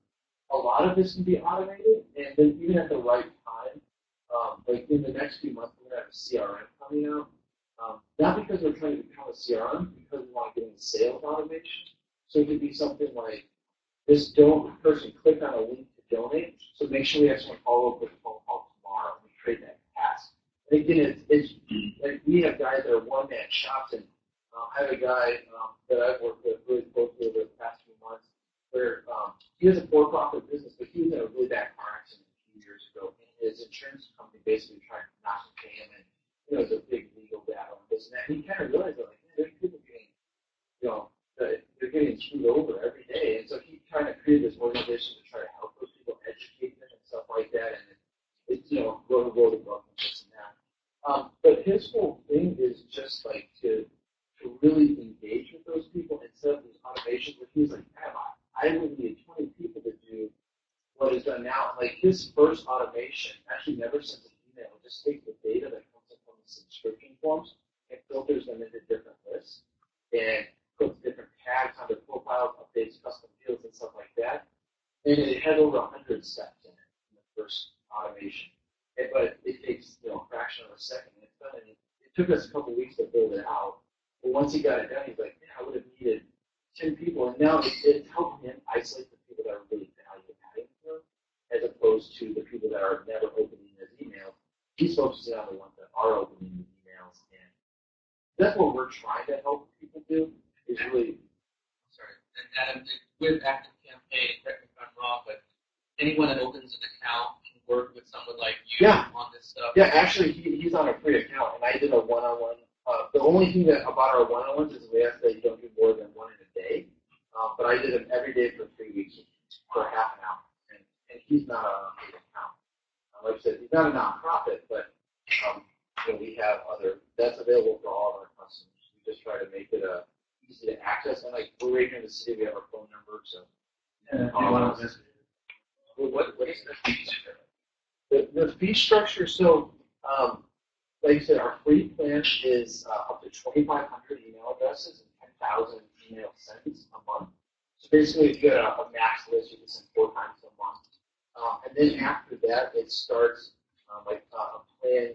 a lot of this can be automated, and then even at the right time, like in the next few months, we're going to have a CRM coming out. Not because we're trying to become a CRM, because we want to get into sales automation. So it could be something like, this person clicked on a link to donate, so make sure we have someone follow up with a phone call tomorrow, and we create that task. And again, it's like, we have guys that are one-man shops, and I have a guy that I've worked with really closely over the past few months, where he has a for-profit business, but he was in a really bad car accident a few years ago, and his insurance company basically tried not to pay him, and it was a big legal battle and this and that. And he kind of realized that, like, man, there's people getting, they're getting screwed over every day, and so he kind of created this organization to try to help those people, educate them and stuff like that, and it's, go to book and this and that. But his whole thing is just like to really engage with those people instead of these automations, where he's like, I would need 20 people to do what is done now. And like, his first automation actually never sends an email. It just takes the data that comes in from the subscription forms and filters them into different lists and puts different tags on their profiles, updates custom fields and stuff like that. And it had over 100 steps in it in the first automation. But it takes, a fraction of a second, and it's done. And it took us a couple weeks to build it out. But once he got it done, he's like, I would have needed 10 people. And now it's helping him isolate the people that are really value adding to him, as opposed to the people that are never opening his emails. He's focusing on the ones that are opening his emails. And that's what we're trying to help people do, is really. Sorry, and Adam, with ActiveCampaign, correct me if I'm wrong, but anyone that opens an account can work with someone like you on this stuff? Yeah, actually, he's on a free account, and I did a one-on-one. The only thing about our one-on-ones is we ask that you don't do more than one in a day. But I did them every day for 3 weeks for half an hour. And he's not on a paid account. Like I said, he's not a nonprofit, but we have that's available for all of our customers. We just try to make it easy to access. And like, we're right here in the city, we have our phone number, so. What is the fee structure? The fee structure, so like I said, our free plan is up to 2,500 email addresses and 10,000 email sends a month. So basically, if you get a max list, you can send 4 times a month. And then after that, it starts a plan.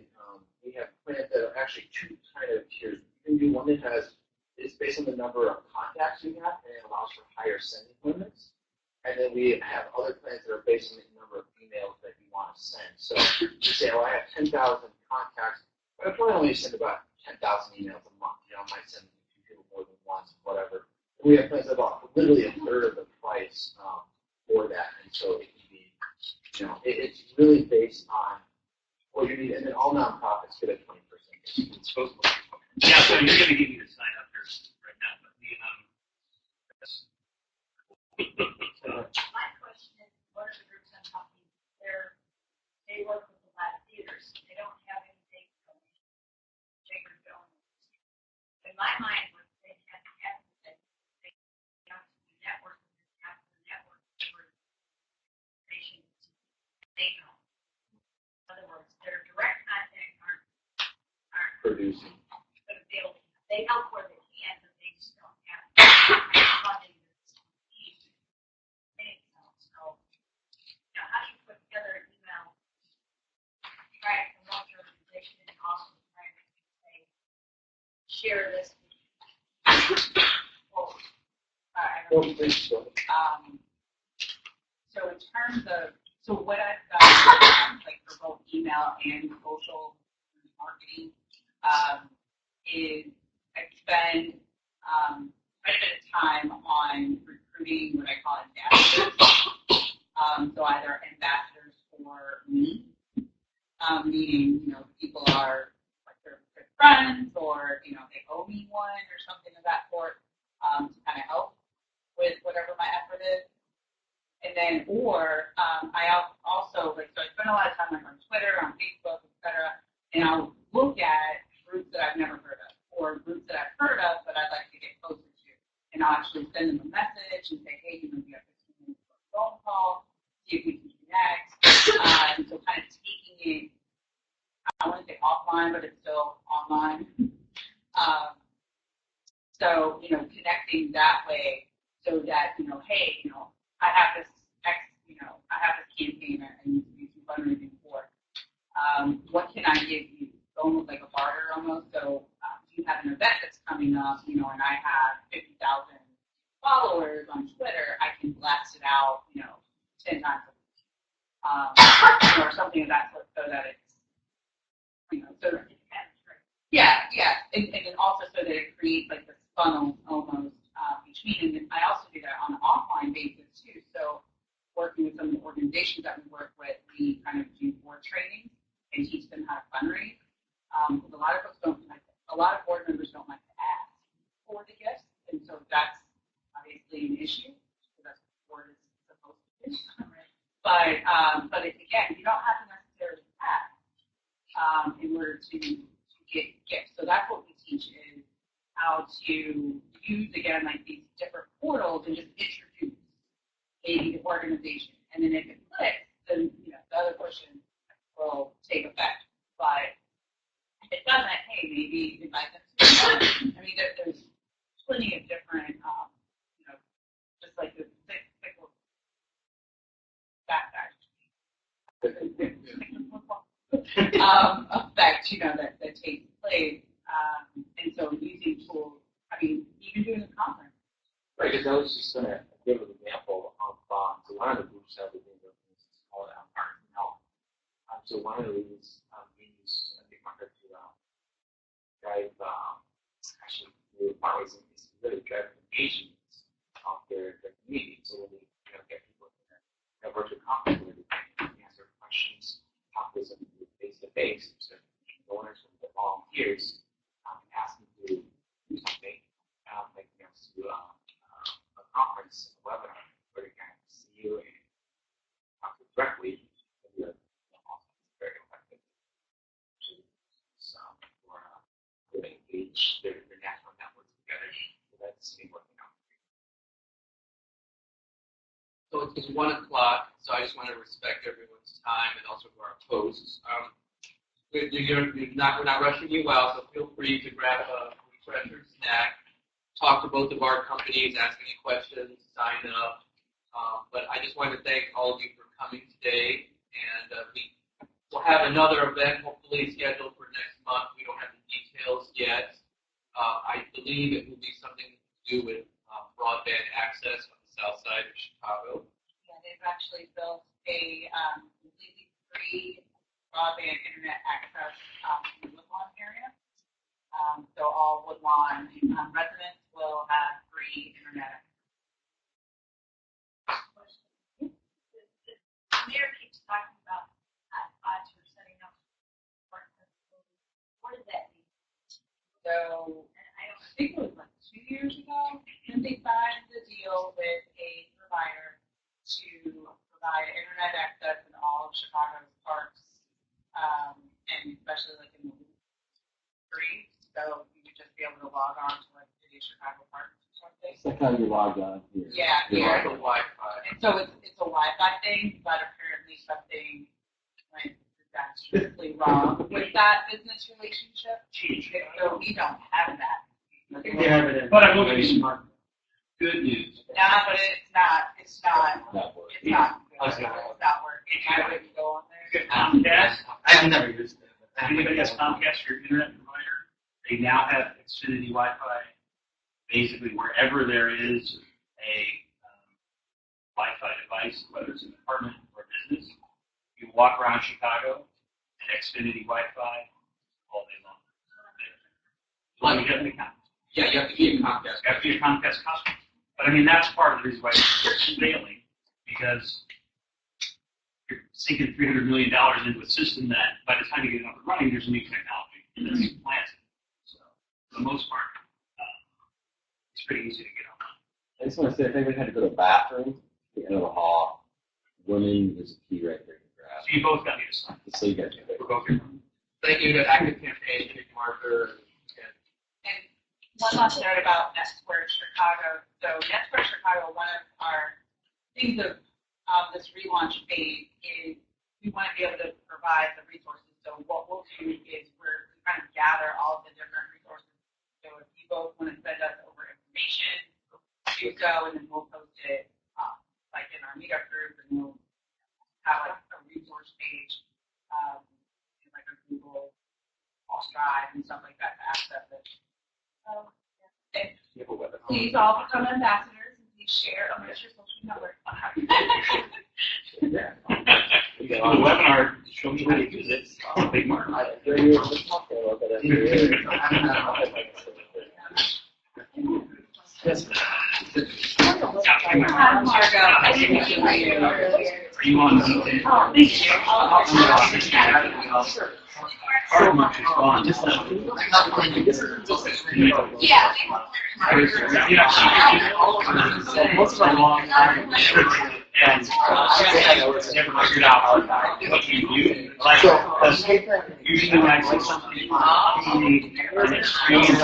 We have plans that are actually 2 kind of tiers. You can do one that is based on the number of contacts you have, and it allows for higher sending limits. And then we have other plans that are based on the number of emails that you want to send. So you say, I have 10,000 contacts, but I probably only send about 10,000 emails a month. I might send people more than once, whatever. And we have plans that are literally a third of the price for that. And so it can be, it's really based on what you need. And then all nonprofits get a 20%. It's supposed to be. Yeah, so you're going to give me the sign up here right now. But My question is, what are the groups I'm talking? They work with a lot of theaters. They don't have anything in my mind, what they have to have is that they have to network with this half of the network for information they know. In other words, their direct contacts aren't Producing. going to be able to, they help where they can, but they just don't have funding that's easy. So, how do you put together an email, try to promote your organization, and also try to say, share this with I don't know. So in terms of, so what I've done, like for both email and social marketing, is I spend quite a bit of time on recruiting what I call ambassadors. So either ambassadors for me, meaning, people are like their friends, or, they owe me one or something of that sort, to kind of help with whatever my effort is. And then, or I also, so I spend a lot of time on Twitter, on Facebook, etc., and I'll look at groups that I've never heard of, or groups that I've heard of, but I'd like to get closer to. And I'll actually send them a message and say, hey, we have 15 minutes for a phone call, see if we can connect. And so kind of taking it, I want to say offline, but it's still online. So, connecting that way so that, hey, I have this I have this campaign I need to do some fundraising for. What can I give you? It's almost like a barter almost. So you have an event that's coming up, and I have 50,000 followers on Twitter, I can blast it out, 10 times a week. Or something of that sort, so that it's, so that yeah. And then also so that it creates like this funnel almost between. And then I also do that on an offline basis too. So working with some of the organizations that we work with, we kind of do board training and teach them how to fundraise. Because a lot of folks a lot of board members don't like to ask for the gifts, and so that's obviously an issue. So that's what the board is supposed to do. But again, you don't have to necessarily ask in order to get gifts. So that's what we teach is how to use, again, like these different portals and just introduce maybe the organization. And then if it clicks, then the other portion will take effect. But if it doesn't, hey, maybe invite them to the I mean, there's plenty of different, just like the cyclical effect, that takes place. And so using tools, even doing the conference. Right, because I was just going to give an example of so one of the groups that we're doing is called Art and Health. So one of the reasons we use BigMarker to drive, actually, the fundraising is to really drive engagement of their community. So when we get people in a virtual conference where they can answer questions, talk with them face to face, so donors and the volunteers, ask them to do something, like to a conference, a webinar, where they can see you and talk to you directly. It's very effective to engage their national networks together. So that's been working out. So it's 1 o'clock, so I just want to respect everyone's time and also for our hosts. We're not rushing you out, so feel free to grab a refresher snack, talk to both of our companies, ask any questions, sign up. But I just wanted to thank all of you for coming today, and we will have another event hopefully scheduled for next month. We don't have the details yet. I believe it will be something to do with broadband access on the south side of Chicago. Yeah, they've actually built a completely free broadband internet access in the Woodlawn area. So all Woodlawn residents will have free internet. The mayor keeps talking about spots for setting up workplace facilities. What does that mean? So I think it was like 2 years ago, and they signed the deal with a provider to provide internet access in all of Chicago's parks, and especially like in the free. So you would just be able to log on onto like City of Chicago Parks or something. It's like how you log on here. Yeah, Yeah, here. the Wi-Fi. And so it's a Wi-Fi thing, but apparently something went disastrously wrong with that business relationship. So we don't have that. They have it in. But I will give you some good news. Nah, but it's not Not working. good. Okay. It's not working. I wouldn't go on there. Comcast, I've never used it. if anybody has Comcast, your internet provider, they now have Xfinity Wi-Fi. Basically, wherever there is a Wi-Fi device, whether it's an apartment or business, you walk around Chicago and Xfinity Wi-Fi all day long. So you get an account. Yeah, you have to be a Comcast. You have to be a Comcast customer. But I mean, that's part of the reason why it's failing, because you're sinking $300 million into a system that by the time you get it up and running, there's a new technology that's implanted. So for the most part, it's pretty easy to get on. I just want to say, if anybody had to go to the bathroom, at the end of the hall, women, there's a key right there to grab. So you both got me to sign. Just so you guys know. We'll go through. Thank you to ActiveCampaign, BigMarker, and And one last note about NetSquared Chicago. So NetSquared Chicago, one of our things of this relaunch phase is we want to be able to provide the resources. So what we'll do is we're trying to gather all of the different resources. So if you both want to send us over information, do so, and then we'll post it like in our Meetup group, and we'll have like a resource page, in like a Google Drive and stuff like that to access it. And please all become ambassadors and please share on your social network. The webinar, show me how to use it. BigMarker. Yes. Hi, Margo. I didn't hear you earlier. Are you on Zoom? Oh, thank you. Hard much is gone. Yeah. Most of our long time, and never figured out what you do. Like, usually when I see something, you need an experience,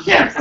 Yes.